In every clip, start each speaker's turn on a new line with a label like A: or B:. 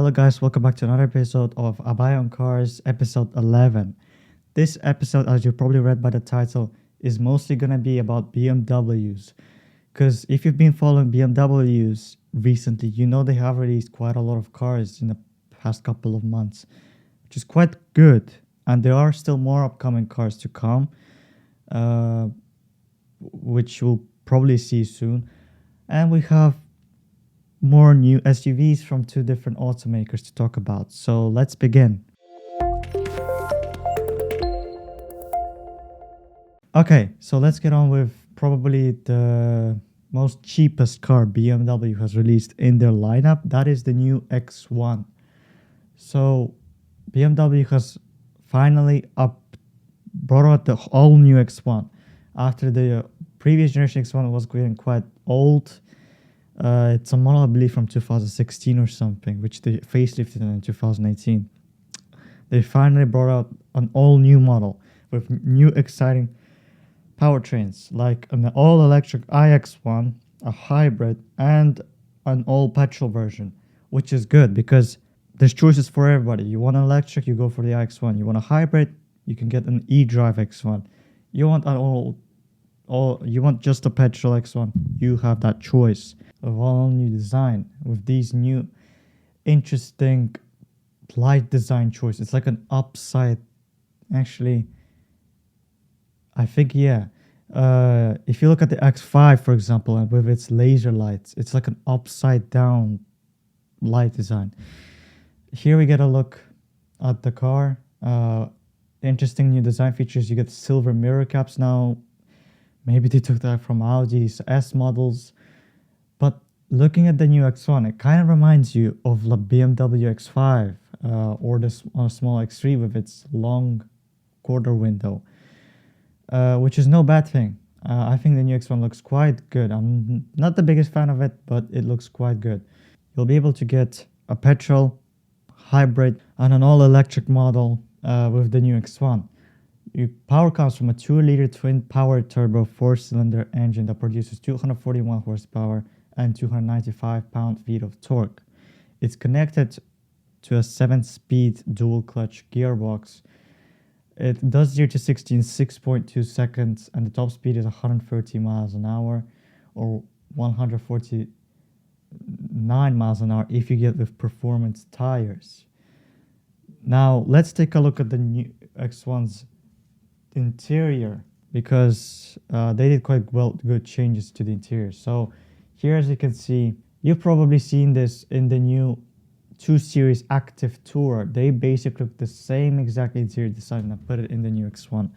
A: Hello guys, welcome back to another episode of Abay on Cars, episode 11. This episode, as you probably read by the title, is mostly going to be about BMWs. Because if you've been following BMWs recently, you know they have released quite a lot of cars in the past couple of months, which is quite good. And there are still more upcoming cars to come, uh, which we'll probably see soon. And we have more new SUVs from two different automakers to talk about. So let's begin. Okay, so let's get on with probably the most cheapest car BMW has released in their lineup. That is the new X1. So BMW has finally brought out the all new X1 after the previous generation X1 was getting quite old. It's a model, I believe, from 2016 or something, which they facelifted in 2018. They finally brought out an all-new model with new exciting powertrains, like an all-electric iX1, a hybrid, and an all-petrol version, which is good because there's choices for everybody. You want an electric, you go for the iX1. You want a hybrid, you can get an e-drive X1. You want an you want just a petrol X1, you have that choice of all new design with these new interesting light design choice. It's like an upside, actually, I think, yeah. If you look at the X5, for example, and with its laser lights, it's like an upside down light design. Here we get a look at the car. Interesting new design features. You get silver mirror caps now. Maybe they took that from Audi's S models. But looking at the new X1, it kind of reminds you of the BMW X5 or the small X3 with its long quarter window, which is no bad thing. I think the new X1 looks quite good. I'm not the biggest fan of it, but it looks quite good. You'll be able to get a petrol, hybrid, and an all-electric model with the new X1. Power comes from a 2-liter twin-power turbo 4-cylinder engine that produces 241 horsepower and 295 pound-feet of torque. It's connected to a 7-speed dual-clutch gearbox. It does 0 to 60 in 6.2 seconds, and the top speed is 130 miles an hour or 149 miles an hour if you get with performance tires. Now, let's take a look at the new X1's interior, because they did quite good changes to the interior. So here, as you can see, you've probably seen this in the new 2 Series Active Tourer. They basically took the same exact interior design and put it in the new X1.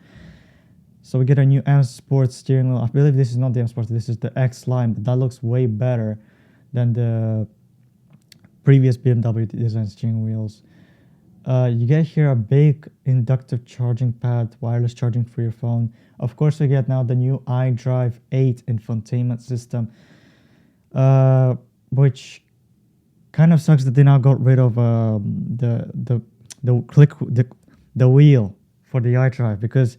A: So we get a new M Sport steering wheel. I believe this is not the M Sport, this is the X line, but that looks way better than the previous BMW design steering wheels. You get here a big inductive charging pad, wireless charging for your phone. Of course, we get now the new iDrive 8 infotainment system, which kind of sucks that they now got rid of the wheel for the iDrive, because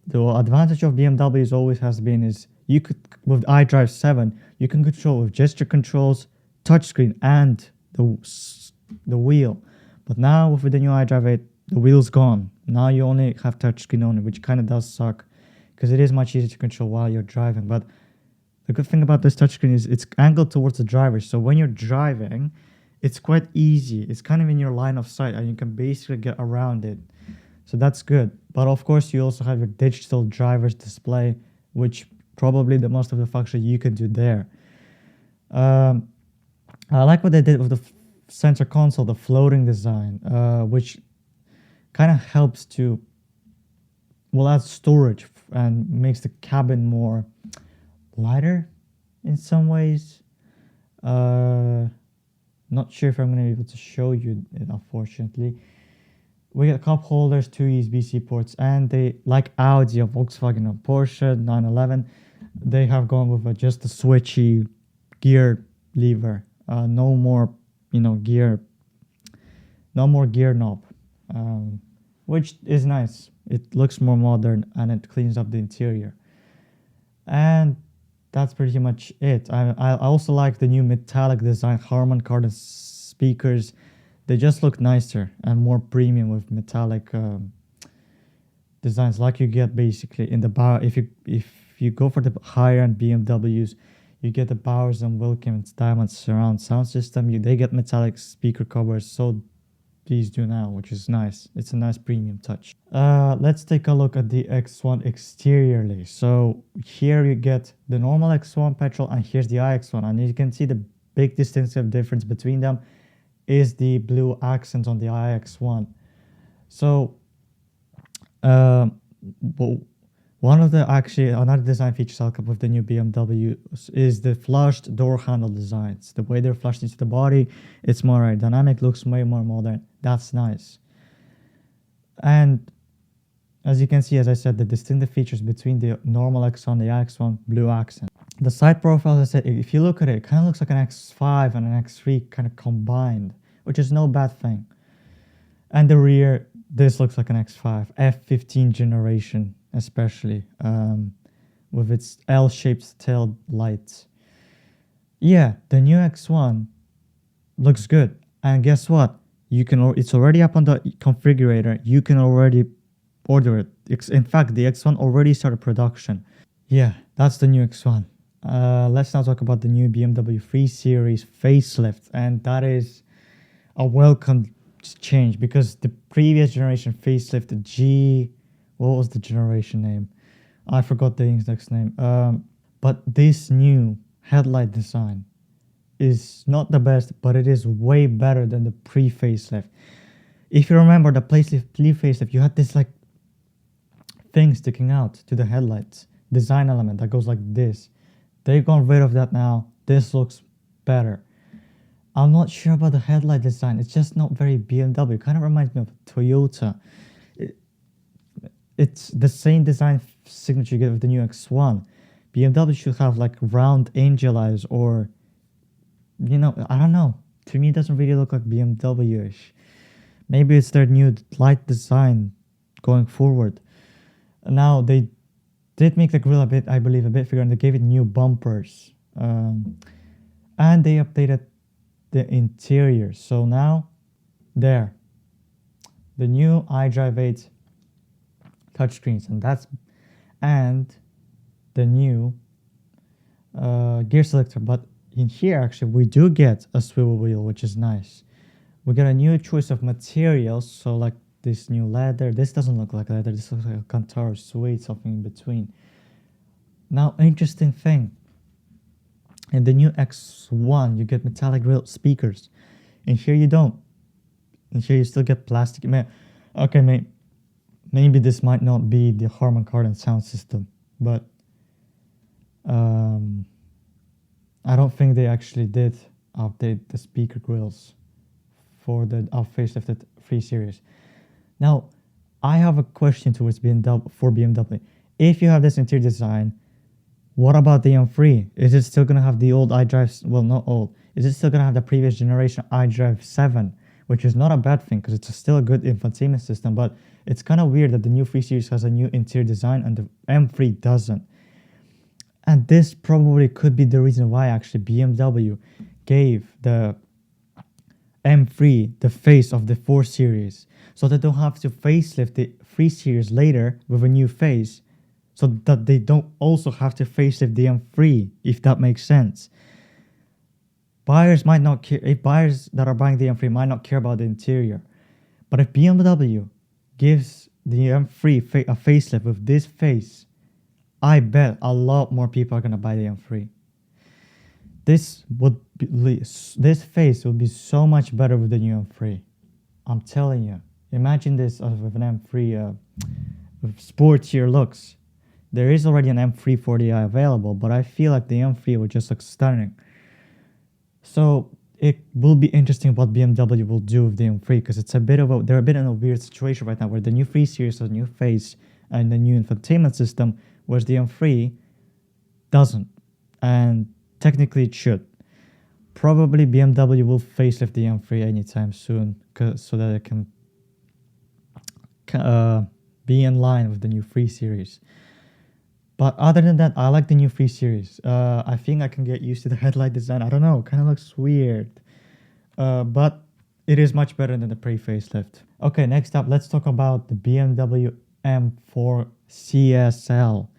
A: the advantage of BMWs always has been is you could, with iDrive 7, you can control with gesture controls, touchscreen, and the wheel. But now with the new iDrive 8, the wheel's gone. Now you only have touchscreen on it, which kind of does suck because it is much easier to control while you're driving. But the good thing about this touchscreen is it's angled towards the driver. So when you're driving, it's quite easy. It's kind of in your line of sight and you can basically get around it. So that's good. But of course, you also have your digital driver's display, which probably the most of the function you can do there. I like what they did with the center console, the floating design, which kind of helps to add storage and makes the cabin more lighter in some ways. Not sure if I'm going to be able to show you it, unfortunately. We get cup holders, 2 USB-C ports, and they, like Audi or Volkswagen or Porsche 911, they have gone with just a switchy gear lever. No more gear knob, which is nice. It looks more modern and it cleans up the interior. And that's pretty much it. I also like the new metallic design Harman Kardon speakers. They just look nicer and more premium with metallic designs, like you get basically in the bar. If you go for the higher end BMWs, you get the Bowers and Wilkins Diamond surround sound system. They get metallic speaker covers, so these do now, which is nice. It's a nice premium touch. Let's take a look at the X1 exteriorly. So here you get the normal X1 petrol, and here's the iX1, and you can see the big distinctive difference between them is the blue accents on the iX1. So one of the another design features I'll come with the new BMW is the flushed door handle designs. The way they're flushed into the body, it's more aerodynamic, looks way more modern. That's nice. And as you can see, as I said, the distinctive features between the normal X1 and the X1, blue accent. The side profile, as I said, if you look at it, it kind of looks like an X5 and an X3 kind of combined, which is no bad thing. And the rear, this looks like an X5, F15 generation, especially with its L-shaped tail lights. Yeah, the new X1 looks good. And guess what? It's already up on the configurator. You can already order it. In fact, the X1 already started production. Yeah, that's the new X1. Let's now talk about the new BMW 3 Series facelift, and that is a welcome change because the previous generation facelift, the what was the generation name? I forgot the index name. But this new headlight design is not the best, but it is way better than the pre-facelift. If you remember the pre-facelift, you had this like thing sticking out to the headlights, design element that goes like this. They've gone rid of that now. This looks better. I'm not sure about the headlight design. It's just not very BMW. It kind of reminds me of Toyota. It's the same design signature you get with the new X1. BMW should have like round angel eyes, or, you know, I don't know. To me, it doesn't really look like BMW-ish. Maybe it's their new light design going forward. Now, they did make the grille a bit bigger, and they gave it new bumpers. And they updated the interior. So now, the new iDrive 8 touchscreens, and the new gear selector. But in here, actually, we do get a swivel wheel, which is nice. We get a new choice of materials, so like this new leather. This doesn't look like leather. This looks like a Cantaro suede, something in between. Now, interesting thing. In the new X1, you get metallic grille speakers. In here, you don't. In here, you still get plastic. Okay, maybe this might not be the Harman Kardon sound system, but I don't think they actually did update the speaker grills for the facelifted 3 Series. Now, I have a question towards BMW. If you have this interior design, what about the M3? Is it still going to have the old iDrive? Well, not old. Is it still going to have the previous generation iDrive 7? Which is not a bad thing because it's still a good infotainment system, but it's kind of weird that the new 3 Series has a new interior design and the M3 doesn't. And this probably could be the reason why actually BMW gave the M3 the face of the 4 Series, so they don't have to facelift the 3 Series later with a new face, so that they don't also have to facelift the M3, if that makes sense. Buyers might not care. If buyers that are buying the M3 might not care about the interior, but if BMW gives the M3 a facelift with this face, I bet a lot more people are gonna buy the M3. This face would be so much better with the new M3. I'm telling you. Imagine this with an M3 with sportier looks. There is already an M3 40i available, but I feel like the M3 would just look stunning. So it will be interesting what BMW will do with the M3, because they're a bit in a weird situation right now, where the new 3 Series has a new face and the new infotainment system, whereas the M3 doesn't, and technically it should. Probably BMW will facelift the M3 anytime soon, so that it can be in line with the new 3 Series. But other than that, I like the new 3 Series. I think I can get used to the headlight design. I don't know, kind of looks weird. But it is much better than the pre-facelift. Okay, next up, let's talk about the BMW M4 CSL.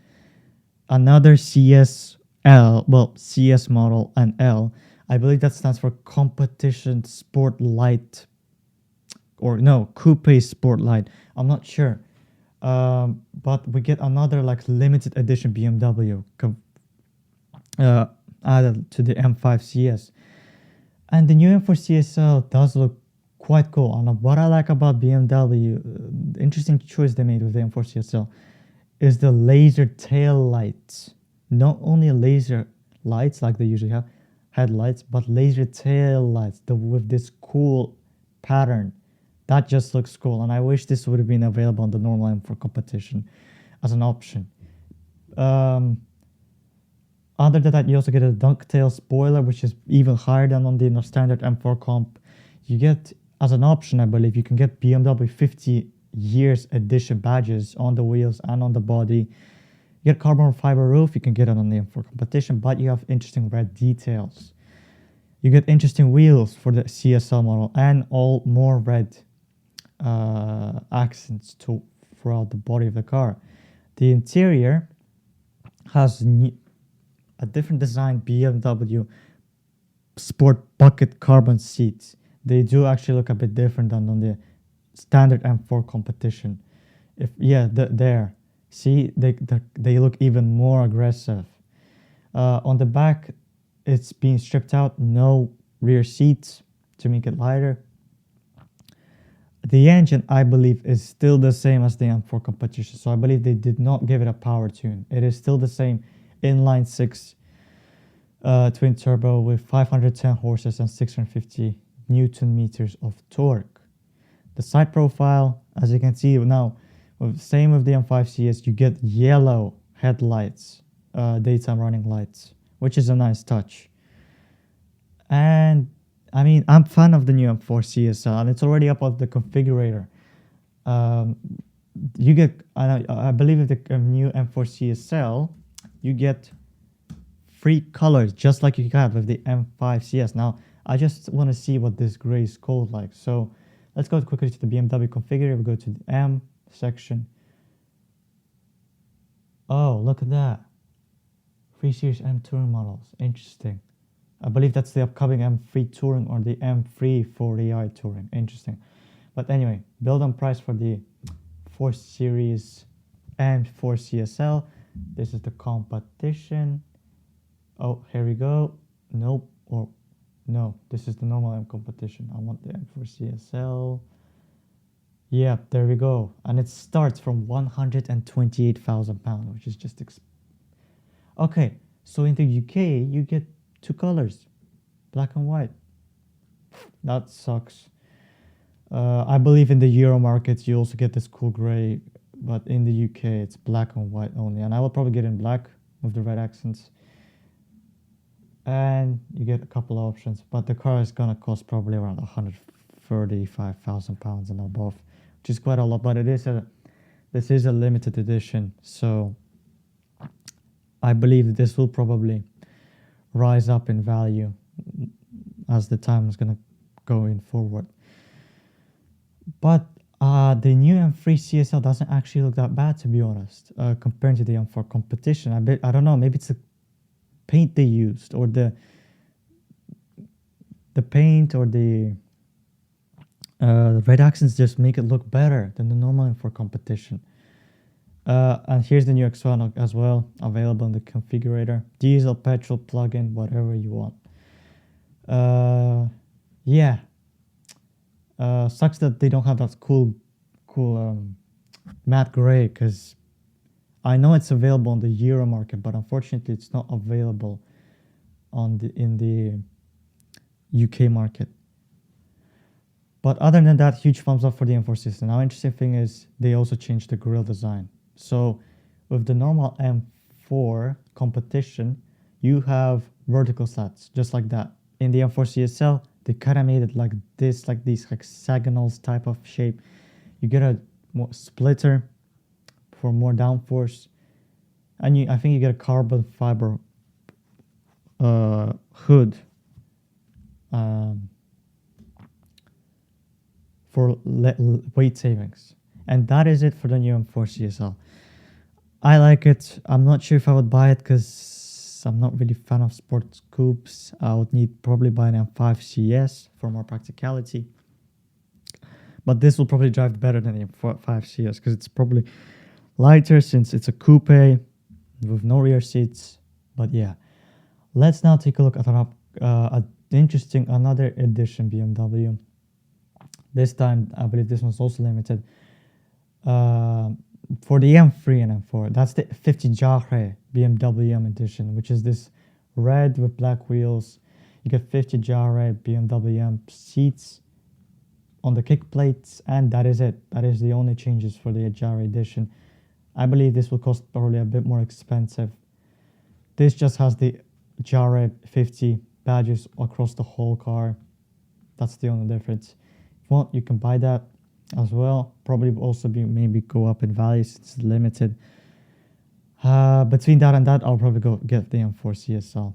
A: Another CSL, well, CS model and L. I believe that stands for Competition Sport Light, or no, Coupe Sport Light. I'm not sure. But we get another like limited edition BMW added to the M5 CS. And the new M4 CSL does look quite cool. And what I like about BMW, the interesting choice they made with the M4 CSL, is the laser tail lights. Not only laser lights like they usually have, headlights, but laser tail lights with this cool pattern. That just looks cool. And I wish this would have been available on the normal M4 competition as an option. Other than that, you also get a ducktail spoiler, which is even higher than on the standard M4 comp. You get, as an option, I believe, you can get BMW 50 years edition badges on the wheels and on the body. You get carbon fiber roof, you can get it on the M4 competition, but you have interesting red details. You get interesting wheels for the CSL model and all more red accents throughout the body of the car. The interior has a different design BMW Sport bucket carbon seats. They do actually look a bit different than on the standard M4 competition. There. See, they look even more aggressive. On the back, it's being stripped out. No rear seats to make it lighter. The engine, I believe, is still the same as the M4 competition. So I believe they did not give it a power tune. It is still the same inline 6 twin turbo with 510 horses and 650 Newton meters of torque. The side profile, as you can see now, same with the M5 CS, you get yellow headlights, daytime running lights, which is a nice touch. And I mean, I'm fan of the new M4 CSL, and it's already up on the configurator. You get, I believe, with the new M4 CSL, you get 3 colors, just like you got with the M5 CS. Now, I just want to see what this gray is called like. So let's go quickly to the BMW configurator. We go to the M section. Oh, look at that. 3 Series M Touring models. Interesting. I believe that's the upcoming M3 Touring or the M3 40i Touring. Interesting. But anyway, build and price for the 4 Series M4 CSL. This is the competition. Oh, here we go. Nope. Or no, this is the normal M competition. I want the M4 CSL. Yeah, there we go. And it starts from £128,000, which is just okay. So in the UK, you get 2 colors, black and white. That sucks. I believe in the Euro markets, you also get this cool gray, but in the UK, it's black and white only. And I will probably get in black with the red accents. And you get a couple of options, but the car is gonna cost probably around £135,000 and above, which is quite a lot. But this is a limited edition, so I believe this will probably rise up in value as the time is gonna go in forward. But the new M3 CSL doesn't actually look that bad, to be honest, compared to the M4 competition. I don't know, maybe it's the paint they used, or the paint, or the red accents just make it look better than the normal M4 competition. And here's the new X1 as well, available in the configurator. Diesel, petrol, plug-in, whatever you want. Yeah. Sucks that they don't have that cool matte gray, because I know it's available on the Euro market, but unfortunately it's not available in the UK market. But other than that, huge thumbs up for the M4 system. Now, interesting thing is they also changed the grille design. So with the normal M4 competition, you have vertical slats, just like that. In the M4 CSL, they kind of made it like this, like these hexagonals type of shape. You get a more splitter for more downforce, and I think you get a carbon fiber hood. for weight savings. And that is it for the new M4 CSL. I like it. I'm not sure if I would buy it because I'm not really a fan of sports coupes. I would need probably buy an M5 CS for more practicality. But this will probably drive better than the M5 CS because it's probably lighter since it's a coupe with no rear seats. But yeah, let's now take a look at another edition BMW. This time, I believe this one's also limited. For the M3 and M4, that's the 50 Jahre BMW M edition, which is this red with black wheels. You get 50 Jahre BMW M seats on the kick plates, and that is it. That is the only changes for the Jahre edition. I believe this will cost probably a bit more expensive. This just has the Jahre 50 badges across the whole car. That's the only difference. If you want, you can buy that as well. Probably also maybe go up in value since it's limited. Between that and that, I'll probably go get the M4 CSL.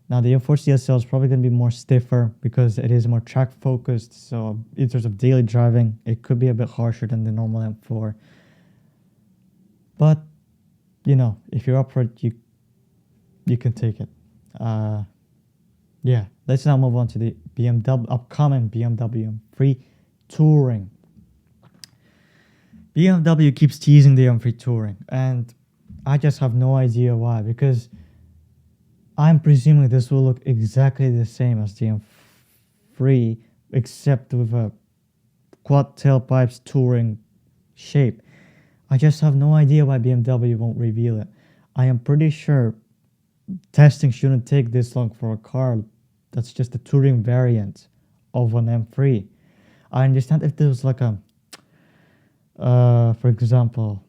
A: Now the M4 CSL is probably going to be more stiffer because it is more track focused. So in terms of daily driving, it could be a bit harsher than the normal M4. But you know, if you're up for it, you can take it. Yeah, let's now move on to the upcoming BMW M3 Touring. BMW keeps teasing the M3 Touring, and I just have no idea why, because I'm presuming this will look exactly the same as the M3, except with a quad tailpipes Touring shape. I just have no idea why BMW won't reveal it. I am pretty sure testing shouldn't take this long for a car that's just a Touring variant of an M3. I understand if there was like a for example,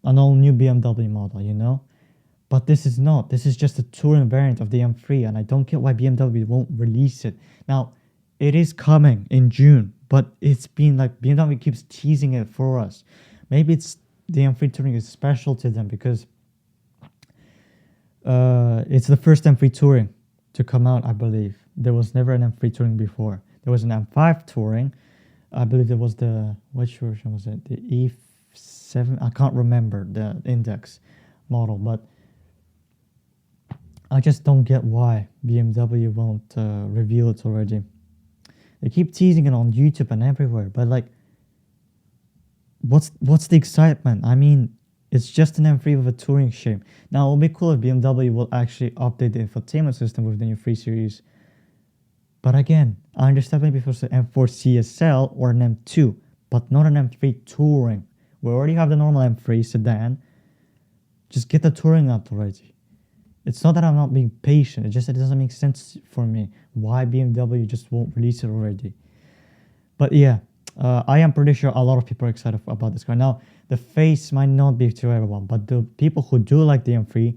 A: an all new BMW model, you know? But this is not. This is just a Touring variant of the M3, and I don't get why BMW won't release it. Now, it is coming in June, but it's been like BMW keeps teasing it for us. Maybe it's the M3 Touring is special to them because it's the first M3 Touring to come out, I believe. There was never an M3 Touring before. There was an M5 Touring. I believe there was which version was it? The E7? I can't remember the index model, but I just don't get why BMW won't reveal it already. They keep teasing it on YouTube and everywhere, but like, what's the excitement? I mean, it's just an M3 with a Touring shape. Now, it'll be cool if BMW will actually update the infotainment system with the new 3 Series. But again, I understand maybe if it was an M4 CSL or an M2, but not an M3 Touring. We already have the normal M3 sedan. Just get the Touring out already. It's not that I'm not being patient. It's just that it doesn't make sense for me why BMW just won't release it already. But yeah, I am pretty sure a lot of people are excited about this car. Now, the face might not be to everyone, but the people who do like the M3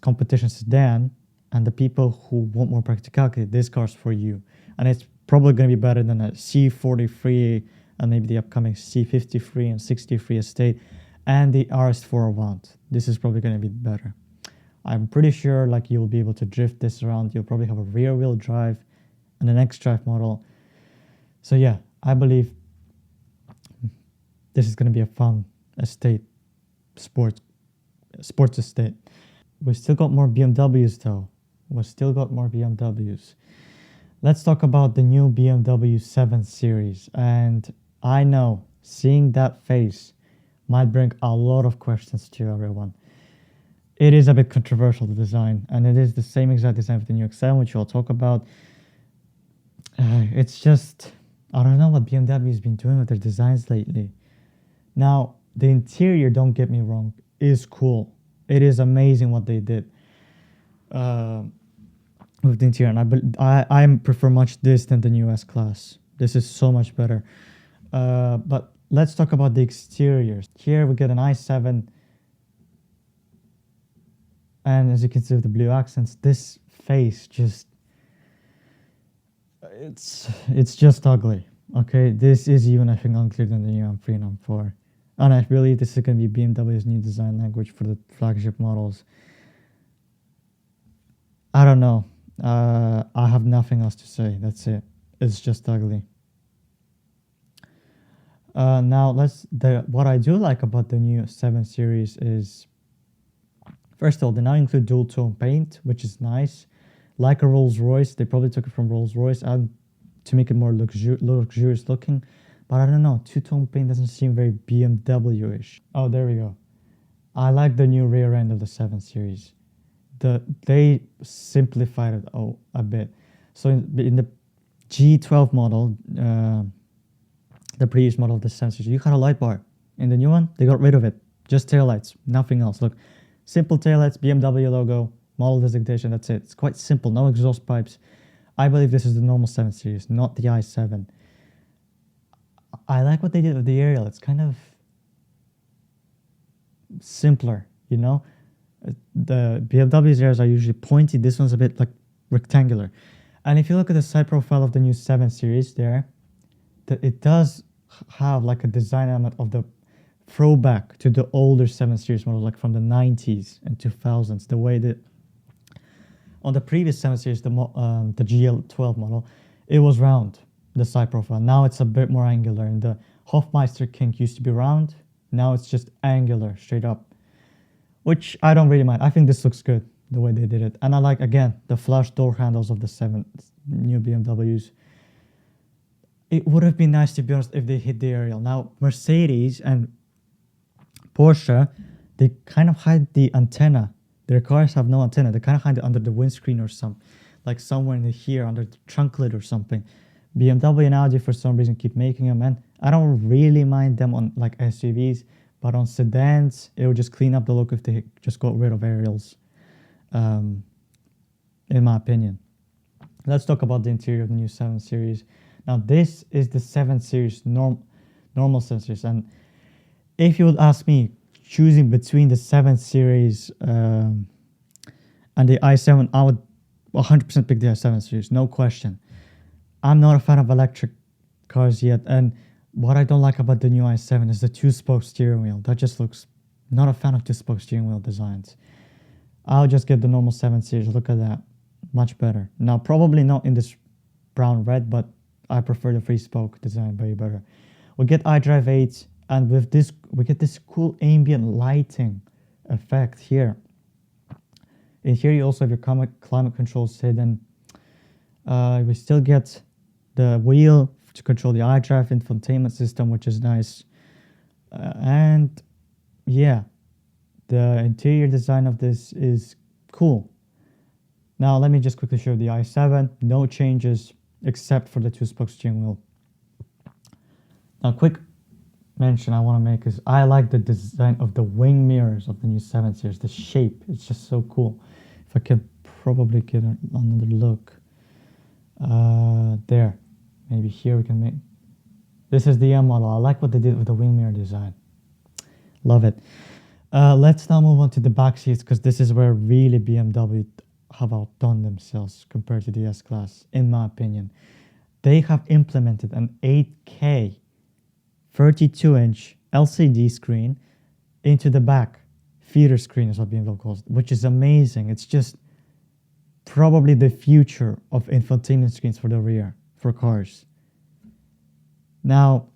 A: competition sedan, and the people who want more practicality, this car's for you. And it's probably going to be better than a C43 and maybe the upcoming C53 and 63 Estate and the RS4 Avant. This is probably going to be better. I'm pretty sure like you'll be able to drift this around. You'll probably have a rear wheel drive and an X-Drive model. So yeah, I believe this is going to be a fun estate, sports estate. We still got more BMWs though. Let's talk about the new BMW 7 Series. And I know seeing that face might bring a lot of questions to everyone. It is a bit controversial, the design, and it is the same exact design for the new X7, which we'll talk about. It's just, I don't know what BMW has been doing with their designs lately. Now, the interior, don't get me wrong, is cool. It is amazing what they did with the interior, and I prefer much this than the new S-Class. This is so much better. But let's talk about the exteriors. Here we get an i7, and as you can see with the blue accents, this face just, it's just ugly. Okay, this is even, I think, unclear than the new M3 and M4. And I believe this is going to be BMW's new design language for the flagship models. I don't know. I have nothing else to say. That's it. It's just ugly. Now what I do like about the new 7 Series is, first of all, they now include dual tone paint, which is nice. Like a Rolls Royce, they probably took it from Rolls Royce and to make it more luxurious looking. But I don't know, two-tone paint doesn't seem very BMW-ish. Oh, there we go. I like the new rear end of the 7 Series. They simplified it a bit. So in the G12 model, the previous model of the 7 Series, you had a light bar. In the new one, they got rid of it. Just taillights, nothing else. Look, simple taillights, BMW logo, model designation, that's it. It's quite simple, no exhaust pipes. I believe this is the normal 7 Series, not the i7. I like what they did with the aerial. It's kind of simpler, you know? The BMW's aerials are usually pointy. This one's a bit like rectangular. And if you look at the side profile of the new 7 Series there, it does have like a design element of the throwback to the older 7 Series model, like from the 90s and 2000s. The way that on the previous 7 Series, the GL12 model, it was round, the side profile. Now it's a bit more angular. And the Hofmeister kink used to be round. Now it's just angular, straight up, which I don't really mind. I think this looks good, the way they did it. And I like, again, the flush door handles of the 7 new BMWs. It would have been nice, to be honest, if they hit the aerial. Now, Mercedes and Porsche, they kind of hide the antenna. Their cars have no antenna. They kind of hide it under the windscreen or something, like somewhere in here under the trunk lid or something. BMW and Audi, for some reason, keep making them, and I don't really mind them on like SUVs, but on sedans, it would just clean up the look if they just got rid of aerials, in my opinion. Let's talk about the interior of the new 7 Series. Now, this is the 7 Series normal 7 Series, and if you would ask me, choosing between the 7 Series and the i7, I would 100% pick the i7 Series, no question. I'm not a fan of electric cars yet, and what I don't like about the new i7 is the two-spoke steering wheel. That just looks, not a fan of two-spoke steering wheel designs. I'll just get the normal 7 Series. Look at that, much better. Now, probably not in this brown red, but I prefer the three-spoke design way better. We get iDrive 8, and with this, we get this cool ambient lighting effect here. In here, you also have your climate controls hidden. We still get the wheel to control the iDrive infotainment system, which is nice. And yeah, the interior design of this is cool. Now, let me just quickly show the i7. No changes except for the two-spoke steering wheel. Now, quick mention I want to make is I like the design of the wing mirrors of the new 7 Series. The shape, it's just so cool. If I can probably get another look. There. Maybe here we can make... This is the M model. I like what they did with the wing mirror design. Love it. Let's now move on to the back seats, because this is where really BMW have outdone themselves compared to the S-Class, in my opinion. They have implemented an 8K 32-inch LCD screen into the back. Feeder screen is what BMW calls it, which is amazing. It's just probably the future of infotainment screens for the rear, for cars. Now,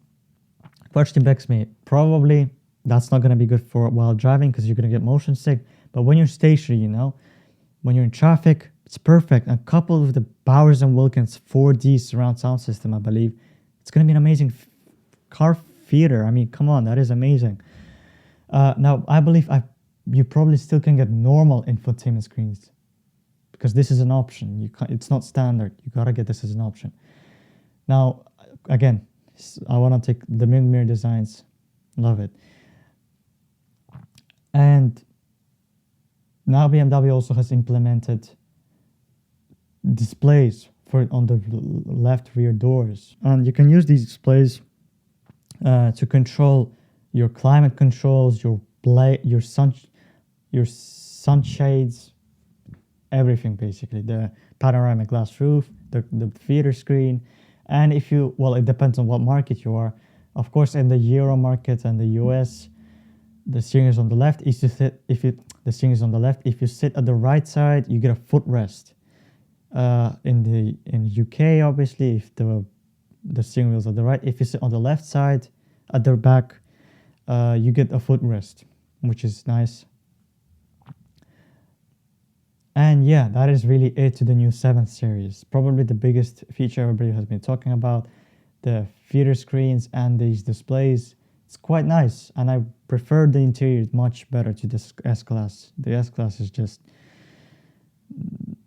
A: question begs me, probably that's not going to be good for while driving, because you're going to get motion sick. But when you're stationary, you know, when you're in traffic, it's perfect. And coupled with the Bowers & Wilkins 4D surround sound system, I believe, it's going to be an amazing car feeder. I mean, come on, that is amazing. Now, I believe you probably still can get normal infotainment screens, because this is an option. It's not standard. You gotta get this as an option. Now, again, I want to take the mirror designs. Love it. And now BMW also has implemented displays on the left rear doors, and you can use these displays to control your climate controls, your sunshades, everything basically. The panoramic glass roof, the feeder screen, and if you, well, it depends on what market you are. Of course, in the Euro market and the US, the steering is on the left. The steering is on the left. If you sit at the right side, you get a footrest. In UK, obviously, if the steering wheel is on the right, if you sit on the left side, at their back, you get a footrest, which is nice. And yeah, that is really it to the new 7 Series. Probably the biggest feature everybody has been talking about, the theater screens and these displays. It's quite nice, and I prefer the interior much better to this S-Class. The S-Class is just,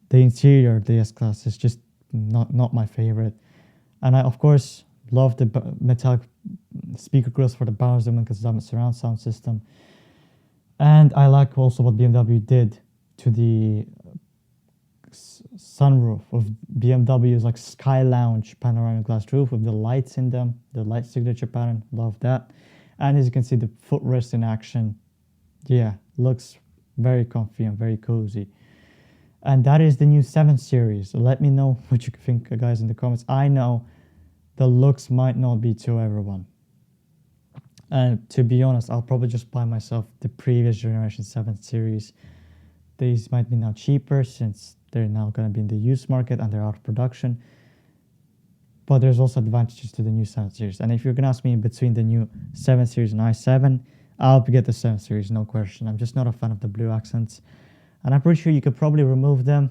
A: the interior of the S-Class is just not my favorite. And I, of course, love the metallic speaker grills for the Bowers because I'm a surround sound system. And I like also what BMW did to the sunroof of BMW's like Sky Lounge panoramic glass roof with the lights in them, the light signature pattern. Love that. And as you can see, the footrest in action. Yeah, looks very comfy and very cozy. And that is the new 7 Series. So let me know what you think, guys, in the comments. I know the looks might not be to everyone. And to be honest, I'll probably just buy myself the previous generation 7 Series. These might be now cheaper since they're now going to be in the used market and they're out of production. But there's also advantages to the new 7 Series. And if you're going to ask me in between the new 7 Series and i7, I'll get the 7 Series, no question. I'm just not a fan of the blue accents. And I'm pretty sure you could probably remove them.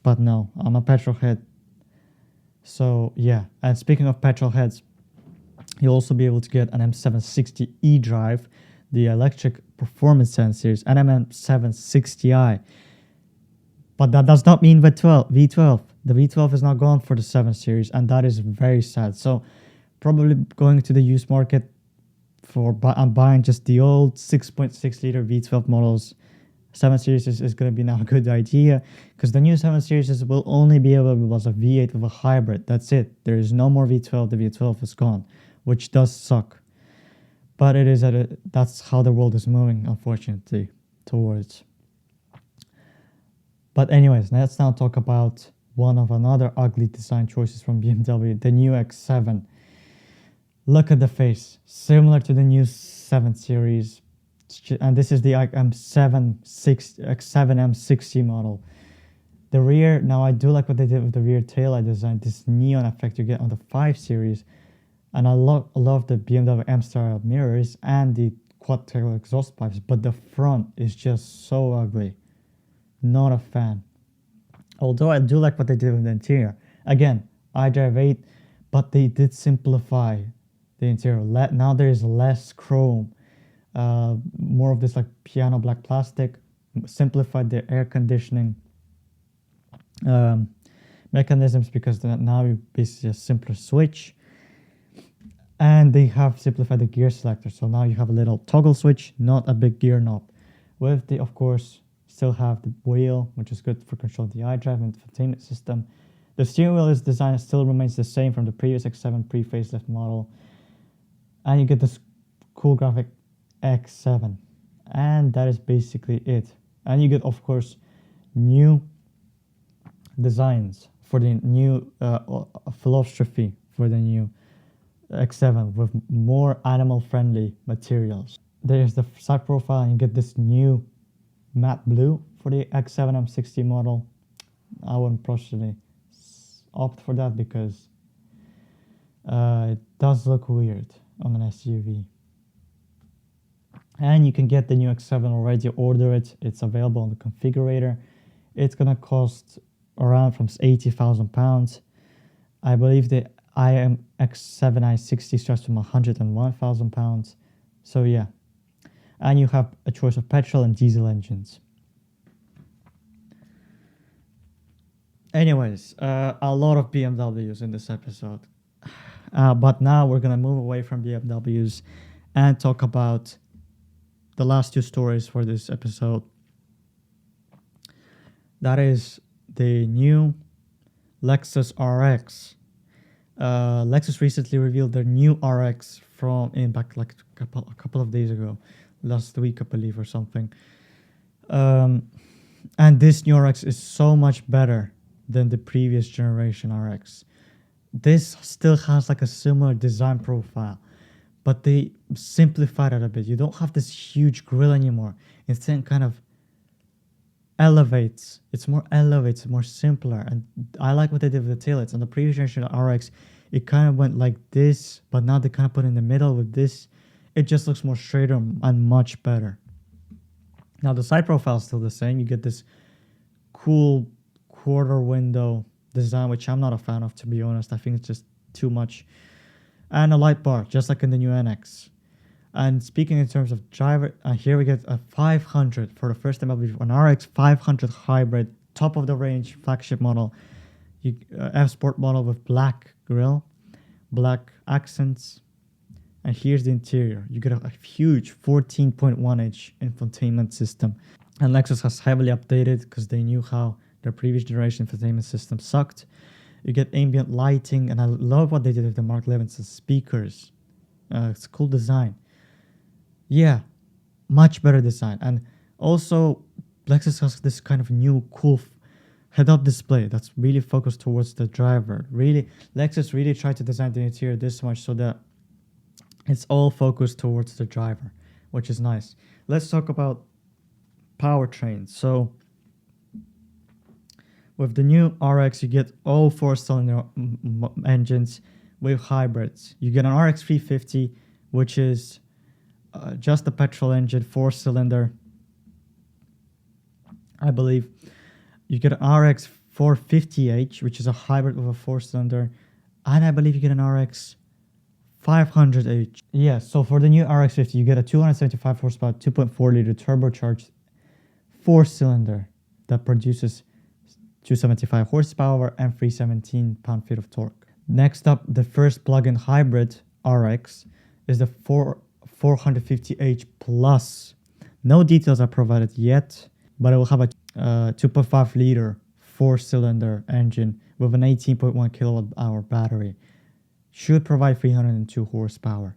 A: But no, I'm a petrol head. So yeah, and speaking of petrol heads, you'll also be able to get an M760 eDrive, the electric performance 7 Series, and M760i. But that does not mean V12. The V12 is not gone for the 7 Series, and that is very sad. So probably going to the used market I'm buying just the old 6.6 liter V12 models. 7 Series is going to be now a good idea, because the new 7 Series will only be available as a V8 with a hybrid. That's it. There is no more V12. The V12 is gone, which does suck. But it is that's how the world is moving, unfortunately, towards. But anyways, let's now talk about one of another ugly design choices from BMW, the new X7. Look at the face, similar to the new 7 Series. And this is the X7 M60 model. The rear, now I do like what they did with the rear taillight design, this neon effect you get on the 5 Series. And I love the BMW M-style mirrors and the quad-tail exhaust pipes, but the front is just so ugly. Not a fan. Although I do like what they did with the interior. Again, I drive 8, but they did simplify the interior. Now there is less chrome. More of this like piano black plastic, simplified the air conditioning mechanisms, because now you basically a simpler switch, and they have simplified the gear selector. So now you have a little toggle switch, not a big gear knob. With the, of course, still have the wheel, which is good for controlling the iDrive and infotainment system. The steering wheel design still remains the same from the previous X7 pre-facelift model, and you get this cool graphic X7, and that is basically it. And you get, of course, new designs for the new philosophy for the new X7 with more animal-friendly materials. There's the side profile, and you get this new matte blue for the X7 M60 model. I wouldn't personally opt for that because it does look weird on an SUV. And you can get the new X7 already, order it. It's available on the configurator. It's gonna cost around from £80,000. I believe the X7 i60 starts from £101,000. So yeah. And you have a choice of petrol and diesel engines. Anyways, a lot of BMWs in this episode. But now we're gonna move away from BMWs and talk about the last two stories for this episode. That is the new Lexus RX. Lexus recently revealed their new RX back like a couple of days ago, last week I believe or something. And this new RX is so much better than the previous generation RX. This still has like a similar design profile, but they simplified it a bit. You don't have this huge grille anymore. Instead, kind of elevates. It's more elevated, more simpler. And I like what they did with the taillights. On the previous generation RX, It kind of went like this, but now they kind of put in the middle with this. It just looks more straighter and much better. Now the side profile is still the same. You get this cool quarter window design, which I'm not a fan of, to be honest. I think it's just too much. And a light bar, just like in the new NX. And speaking in terms of driver, here we get a 500 for the first time ever, an RX 500 hybrid, top of the range flagship model. F Sport model with black grille, black accents. And here's the interior. You get a huge 14.1 inch infotainment system. And Lexus has heavily updated because they knew how their previous generation infotainment system sucked. You get ambient lighting, and I love what they did with the Mark Levinson speakers. It's a cool design. Yeah, much better design. And also, Lexus has this kind of new cool head-up display that's really focused towards the driver. Really, Lexus really tried to design the interior this much so that it's all focused towards the driver, which is nice. Let's talk about powertrain. So with the new RX, you get all 4-cylinder engines with hybrids. You get an RX 350, which is just a petrol engine, 4-cylinder, I believe. You get an RX 450H, which is a hybrid with a 4-cylinder, and I believe you get an RX 500H. Yeah, so for the new RX 50, you get a 275 horsepower, 2.4 liter turbocharged 4-cylinder that produces 275 horsepower and 317 pound-feet of torque. Next up, the first plug-in hybrid RX is the 450H Plus. No details are provided yet, but it will have a 2.5 liter 4-cylinder engine with an 18.1 kilowatt hour battery. Should provide 302 horsepower.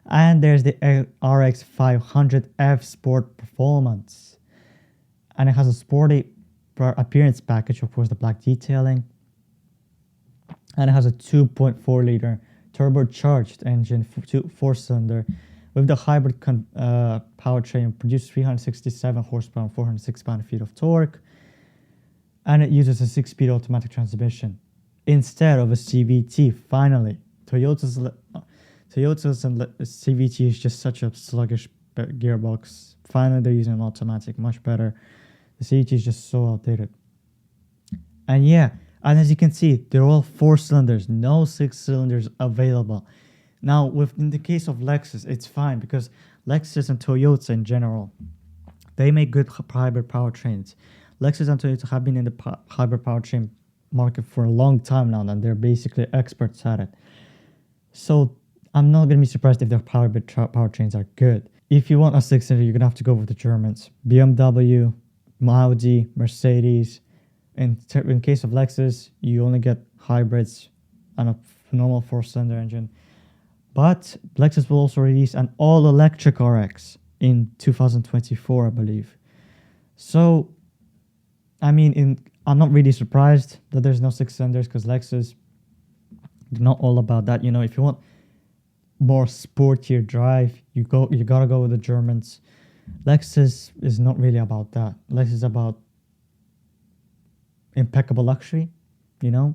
A: And there's the RX 500 F Sport Performance. And it has a sporty appearance package, of course, the black detailing. And it has a 2.4 liter turbocharged engine, 4-cylinder, with the hybrid powertrain, produces 367 horsepower and 406 pound-feet of torque. And it uses a 6-speed automatic transmission instead of a CVT. Finally, Toyota's and CVT is just such a sluggish gearbox. Finally, they're using an automatic, much better. The CVT is just so outdated. And yeah, and as you can see, they're all 4 cylinders, no 6 cylinders available. Now, in the case of Lexus, it's fine because Lexus and Toyota in general, they make good hybrid powertrains. Lexus and Toyota have been in the hybrid powertrain market for a long time now, and they're basically experts at it. So I'm not going to be surprised if their hybrid powertrains are good. If you want a 6-cylinder, you're going to have to go with the Germans. BMW, Audi, Mercedes. In case of Lexus, you only get hybrids and a normal 4-cylinder engine. But Lexus will also release an all-electric RX in 2024, I believe. So, I mean, I'm not really surprised that there's no 6 cylinders because Lexus, they're not all about that. You know, if you want more sportier drive, you gotta go with the Germans. Lexus is not really about that. Lexus is about impeccable luxury, you know,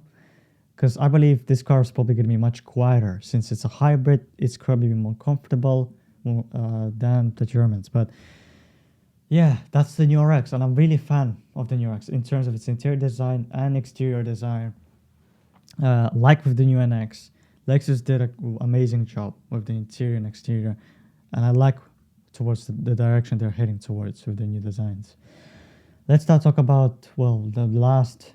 A: because I believe this car is probably going to be much quieter since it's a hybrid. It's probably more comfortable than the Germans. But yeah, that's the new RX, and I'm really a fan of the new RX in terms of its interior design and exterior design. Like with the new NX, Lexus did an amazing job with the interior and exterior, and I like towards the direction they're heading towards with the new designs. Let's now talk about, well, the last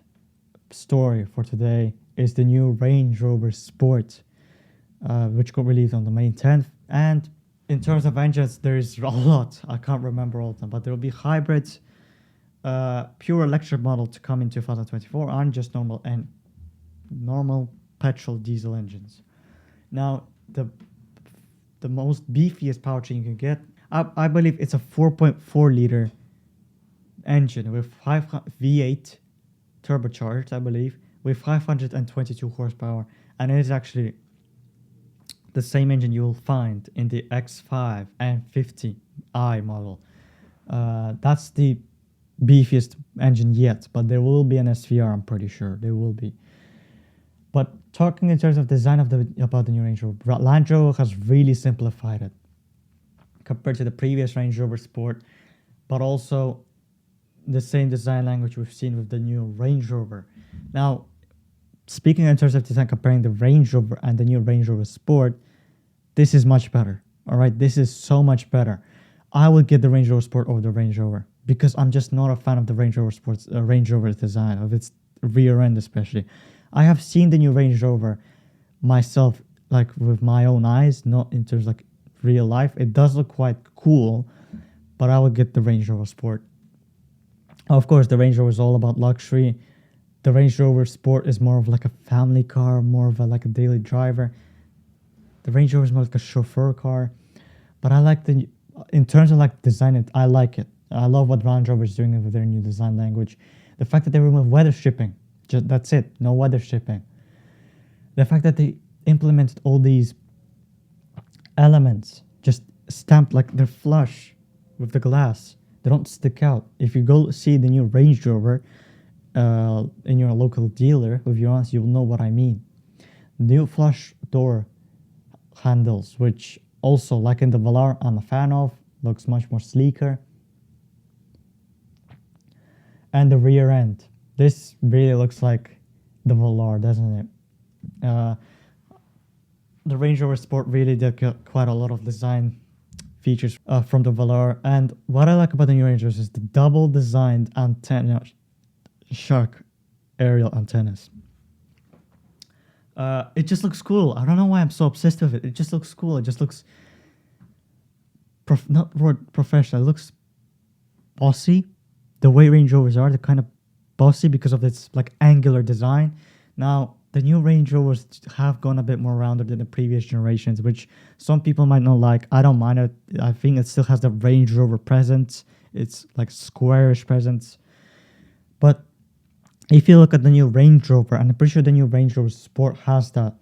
A: story for today is the new Range Rover Sport, which got released on the May 10th. And in terms of engines, there is a lot. I can't remember all of them, but there will be hybrids, pure electric model to come in 2024, and just normal petrol diesel engines. Now, the most beefiest powertrain you can get, I believe it's a 4.4 liter engine with V8 turbocharged, I believe, with 522 horsepower, and it is actually the same engine you will find in the X5 and 50i model. That's the beefiest engine yet, but there will be an SVR, I'm pretty sure there will be. But talking in terms of design of about the new Range Rover, Land Rover has really simplified it compared to the previous Range Rover Sport, but also the same design language we've seen with the new Range Rover. Now, speaking in terms of design, comparing the Range Rover and the new Range Rover Sport, this is much better. All right, this is so much better. I would get the Range Rover Sport over the Range Rover because I'm just not a fan of the Range Rover Sport's Range Rover's design, of its rear end especially. I have seen the new Range Rover myself, like with my own eyes, not in terms of like real life. It does look quite cool, but I would get the Range Rover Sport. Of course, the Range Rover is all about luxury. The Range Rover Sport is more of like a family car, more of like a daily driver. The Range Rover is more like a chauffeur car. But I like in terms of like design, I like it. I love what Range Rover is doing with their new design language. The fact that they remove weather stripping, that's it, no weather stripping. The fact that they implemented all these elements, just stamped like they're flush with the glass. They don't stick out. If you go see the new Range Rover in your local dealer with your aunts, you'll know what I mean. New flush door handles, which also, like in the Velar, I'm a fan of. Looks much more sleeker. And the rear end. This really looks like the Velar, doesn't it? The Range Rover Sport really did get quite a lot of design features from the Velar. And what I like about the new Range Rover is the double designed antenna, shark aerial antennas. It just looks cool. I don't know why I'm so obsessed with it. It just looks cool. It just looks not professional. It looks bossy. The way Range Rovers are, they're kind of bossy because of its like angular design. Now, the new Range Rovers have gone a bit more rounded than the previous generations, which some people might not like. I don't mind it. I think it still has the Range Rover presence. It's like squarish presence. But if you look at the new Range Rover, and I'm pretty sure the new Range Rover Sport has that,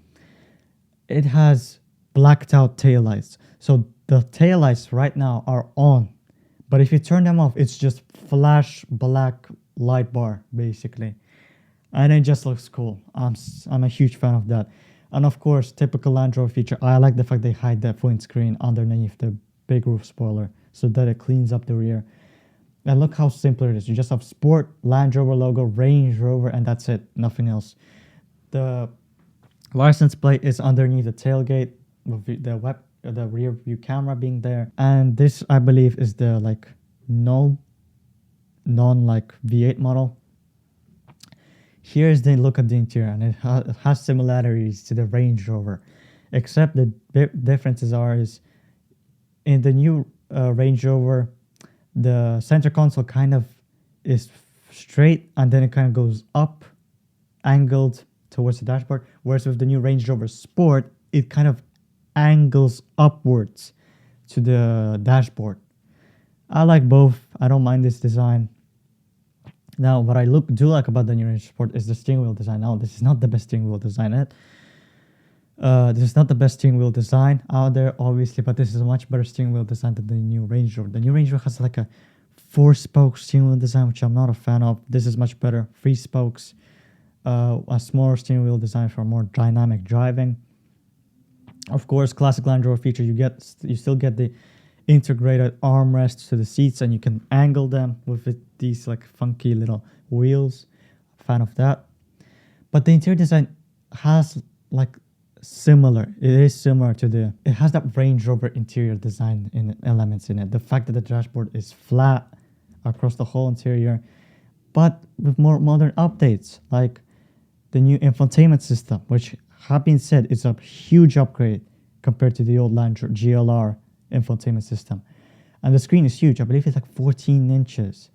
A: it has blacked out taillights. So the taillights right now are on. But if you turn them off, it's just flash black light bar, basically. And it just looks cool. I'm a huge fan of that. And of course, typical Land Rover feature, I like the fact they hide that windscreen underneath the big roof spoiler so that it cleans up the rear. And look how simple it is. You just have Sport, Land Rover logo, Range Rover, and that's it. Nothing else. The license plate is underneath the tailgate with the rear view camera being there. And this, I believe, is the like non like V8 model. Here's the look at the interior, and it has similarities to the Range Rover, except the differences is in the new Range Rover, the center console kind of is straight and then it kind of goes up, angled towards the dashboard, whereas with the new Range Rover Sport, it kind of angles upwards to the dashboard. I like both. I don't mind this design. Now, what I do like about the new Range Sport is the steering wheel design. Now, this is not the best steering wheel design yet. This is not the best steering wheel design out there, obviously, but this is a much better steering wheel design than the new Range Rover. The new Range Rover has like a 4-spoke steering wheel design, which I'm not a fan of. This is much better. 3 spokes, a smaller steering wheel design for more dynamic driving. Of course, classic Land Rover feature, you still get the integrated armrests to the seats, and you can angle them with these like funky little wheels. Fan of that. But the interior design has like it is similar to it has that Range Rover interior design elements in it. The fact that the dashboard is flat across the whole interior, but with more modern updates, like the new infotainment system, which have been said is a huge upgrade compared to the old Land Rover GLR infotainment system. And the screen is huge. I believe it's like 14 inches.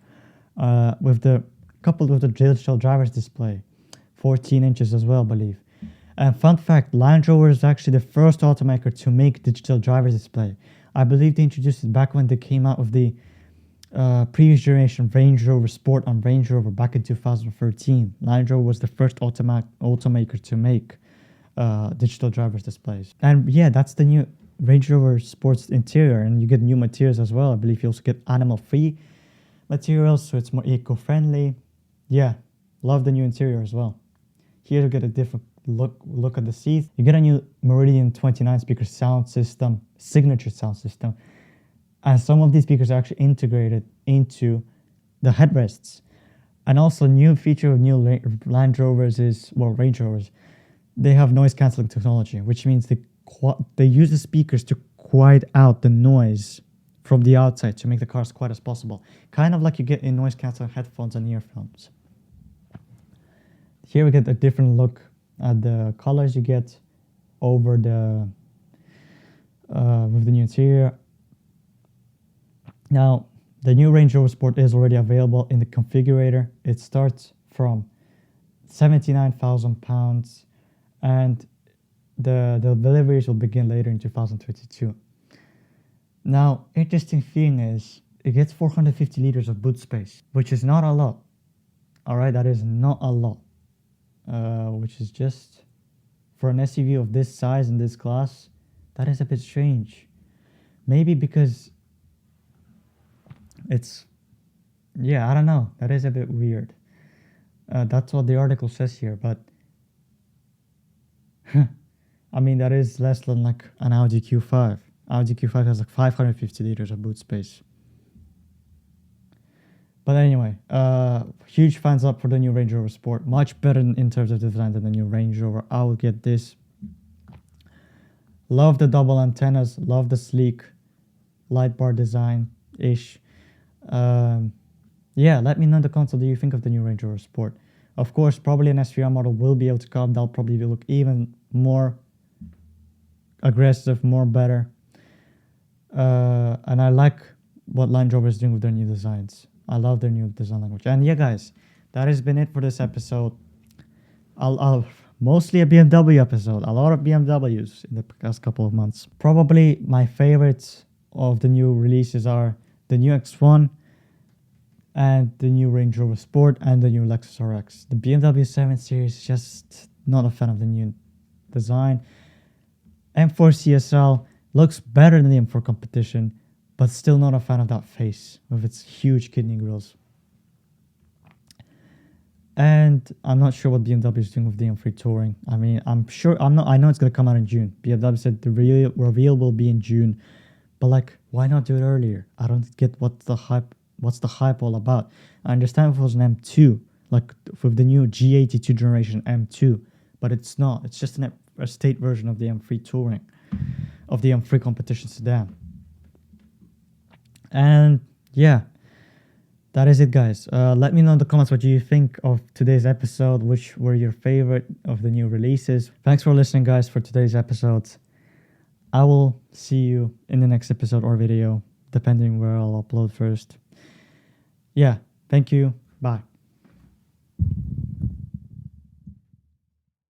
A: Coupled with the digital driver's display, 14 inches as well, I believe. And fun fact, Land Rover is actually the first automaker to make digital driver's display. I believe they introduced it back when they came out with the previous generation Range Rover Sport and Range Rover back in 2013. Land Rover was the first automaker to make digital driver's displays. And yeah, that's the new Range Rover Sport's interior, and you get new materials as well. I believe you also get animal-free materials, so it's more eco-friendly. Yeah, love the new interior as well. Here you get a look at the seats. You get a new Meridian 29 speaker sound system, signature sound system, and some of these speakers are actually integrated into the headrests. And also, new feature of new Land Rovers is, well, Range Rovers, they have noise cancelling technology, which means they use the speakers to quiet out the noise from the outside to make the car as quiet as possible. Kind of like you get in noise cancelling headphones and earphones. Here we get a different look at the colors you get over the with the new interior. Now, the new Range Rover Sport is already available in the configurator. It starts from £79,000, and the deliveries will begin later in 2022. Now, interesting thing is, it gets 450 liters of boot space, which is not a lot. All right, that is not a lot, which is just, for an SUV of this size and this class, that is a bit strange. Maybe because it's, yeah, I don't know. That is a bit weird. That's what the article says here, but I mean, that is less than like an Audi Q5. Audi Q5 has like 550 liters of boot space. But anyway, huge fans up for the new Range Rover Sport. Much better in terms of design than the new Range Rover. I will get this. Love the double antennas. Love the sleek light bar design-ish. Yeah, let me know in the comments what do you think of the new Range Rover Sport. Of course, probably an SVR model will be able to come. That'll probably look even more aggressive, more better. And I like what Land Rover is doing with their new designs. I love their new design language. And yeah, guys, that has been it for this episode. I'll mostly a BMW episode. A lot of BMWs in the past couple of months. Probably my favorites of the new releases are the new X1 and the new Range Rover Sport and the new Lexus RX. The BMW 7 Series, just not a fan of the new design. M4 CSL looks better than the M4 competition, but still not a fan of that face with its huge kidney grills. And I'm not sure what BMW is doing with the M3 Touring. I mean, I know it's going to come out in June. BMW said the real reveal will be in June. But like, why not do it earlier? I don't get what's the hype all about. I understand if it was an M2, like with the new G82 generation M2, but it's not. It's just a state version of the M3 Touring, of the M3 competition sedan. And yeah, that is it, guys. Let me know in the comments what you think of today's episode, which were your favorite of the new releases. Thanks for listening, guys, for today's episode. I will see you in the next episode or video, depending where I'll upload first. Yeah, thank you. Bye.